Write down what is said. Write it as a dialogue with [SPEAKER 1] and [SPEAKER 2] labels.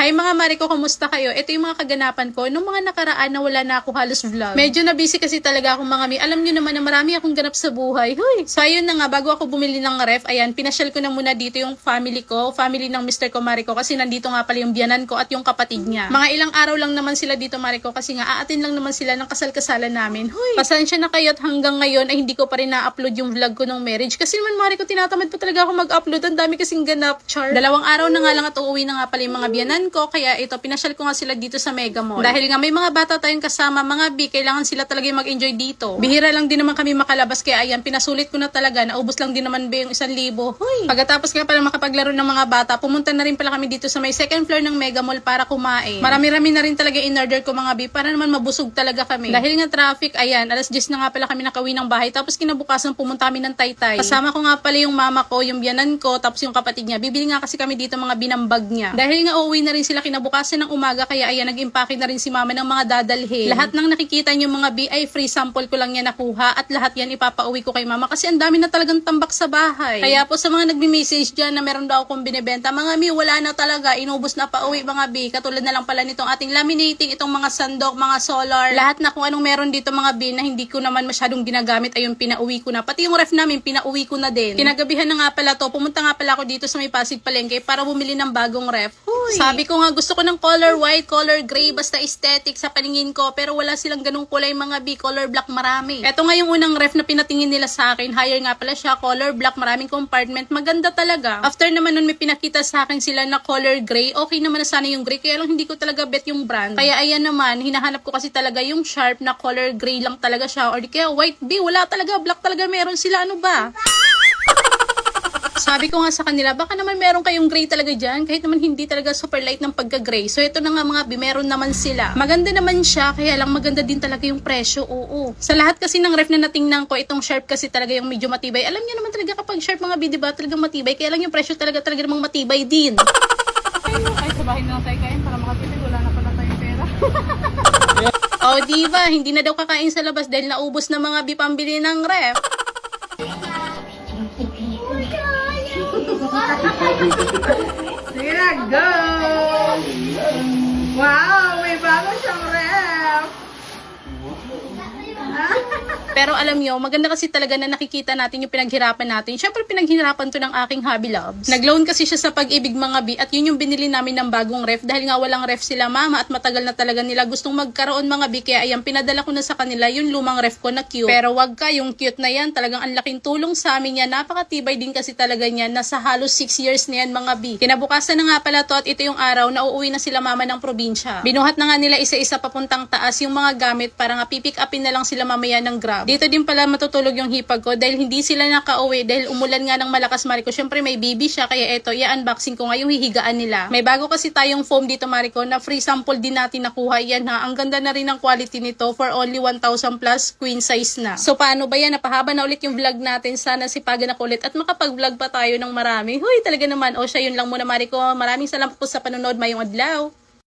[SPEAKER 1] Hi mga mare ko, kumusta kayo? Ito yung mga kaganapan ko nung mga nakaraan na wala na ako halos vlog. Medyo na busy kasi talaga akong mga mi. Alam nyo naman na marami akong ganap sa buhay. Huy! So ayun na nga, bago ako bumili ng ref, ayan, pinasyal ko na muna dito yung family ko, family ng Mr. ko mare ko, kasi nandito nga pala yung biyanan ko at yung kapatid niya. Mga ilang araw lang naman sila dito mare ko, kasi nga aatin lang naman sila ng kasal-kasalan namin. Huy! Pasensya na kayo at hanggang ngayon ay hindi ko pa rin na-upload yung vlog ko ng marriage. Kasi naman mare ko, tinatamad pa talaga ako mag-upload. Ang dami kasing ganap, char. Dalawang araw na nga lang at uuwi na nga pala yung mga biyanan ko, kaya ito, pinasyal ko nga sila dito sa Mega Mall. Dahil nga may mga bata tayong kasama, mga B, kailangan sila talaga yung mag-enjoy dito. Bihira lang din naman kami makalabas, kaya ayan, pinasulit ko na talaga, naubos lang din naman ba yung 1,000. Hoy! Pagkatapos nga pala makapaglaro ng mga bata, pumunta na rin pala kami dito sa may second floor ng Mega Mall para kumain. Marami-rami na rin talaga in-order ko mga B, para naman mabusog talaga kami. Dahil nga traffic, ayan, alas 10 na nga pala kami nakauwi ng bahay, tapos kinabukasan pumunta kami ng Taytay. Kasama ko nga pala yung mama ko, yung biyanan ko, tapos yung kapatid niya. Bibili nga kasi kami dito mga binambag niya. Dahil nga uuwi na rin sila kinabukasan ng umaga, kaya ayan, nag-impake na rin si mama ng mga dadalhin. Lahat ng nakikita niyo mga B ay free sample ko lang yan nakuha, at lahat yan ipapauwi ko kay mama kasi ang dami na talagang tambak sa bahay. Kaya po sa mga nagme-message dyan na meron daw akong binibenta, mga mi, wala na talaga, inubos na pauwi mga B. Katulad na lang pala nitong ating laminating, itong mga sandok, mga solar, lahat na kung anong meron dito mga B na hindi ko naman masyadong ginagamit ay yung pinauwi ko na. Pati yung ref namin, pinauwi ko na din. Kinagabihan na nga pala to, pumunta nga pala ako dito sa may Pasig Palengke para bumili ng bagong ref. Huy! Sabi ko nga gusto ko ng color white, color gray, basta aesthetic sa paningin ko, pero wala silang ganung kulay mga B, color black marami. Ito nga yung unang ref na pinatingin nila sa akin, higher nga pala siya, color black, maraming compartment, maganda talaga. After naman nun may pinakita sa akin sila na color gray, okay naman na sana yung gray, kaya lang hindi ko talaga bet yung brand. Kaya ayan naman, hinahanap ko kasi talaga yung sharp na color gray lang talaga siya, or di kaya white B, wala talaga, black talaga meron sila, ano ba? Sabi ko nga sa kanila, baka naman meron kayong gray talaga dyan, kahit naman hindi talaga super light ng pagka-gray. So ito na nga mga B, meron naman sila. Maganda naman siya, kaya lang maganda din talaga yung presyo, oo. Sa lahat kasi ng ref na natingnan ko, itong sharp kasi talaga yung medyo matibay. Alam niyo naman talaga kapag sharp mga B, diba, talagang matibay, kaya lang yung presyo talaga namang matibay din. Ay, sa bahay na lang tayo kain para makatipid, wala na pala tayong pera. Oh, diba, hindi na daw kakain sa labas dahil naubos na mga B pambili ng ref.
[SPEAKER 2] Sige na, go! Wow, may bago siyang ref!
[SPEAKER 1] Pero alam nyo, maganda kasi talaga na nakikita natin yung pinaghirapan natin. Syempre, pinaghirapan to ng aking hobby loves. Nag-loan kasi siya sa Pag-ibig mga B, at yun yung binili namin ng bagong ref dahil nga walang ref sila mama at matagal na talaga nila gustong magkaroon mga B. Kaya ayan, pinadala ko na sa kanila yung lumang ref ko na cute. Pero wag ka, yung cute na yan, talagang ang laking tulong sa amin yan. Napakatibay din kasi talaga niyan. Nasa halos 6 years na yan mga B. Kinabukasan na nga pala to at ito yung araw na uuwi na sila mama ng probinsya. Binuhat na nga nila isa-isa papuntang taas yung mga gamit para nga pipick upin na lang sila mamaya ng Grab. Dito din pala matutulog yung hipag ko dahil hindi sila nakauwi dahil umulan nga ng malakas Mariko. Syempre may baby siya, kaya eto, i-unboxing ko nga yung hihigaan nila. May bago kasi tayong foam dito Mariko na free sample din natin nakuha. Yan ha, ang ganda na rin ng quality nito for only 1,000 plus, queen size na. So paano ba yan? Napahaba na ulit yung vlog natin. Sana sipagan ako ulit at makapag-vlog pa tayo ng marami. Huy, talaga naman. O siya, yun lang muna Mariko. Maraming salamat po sa panonood. Mayong adlaw.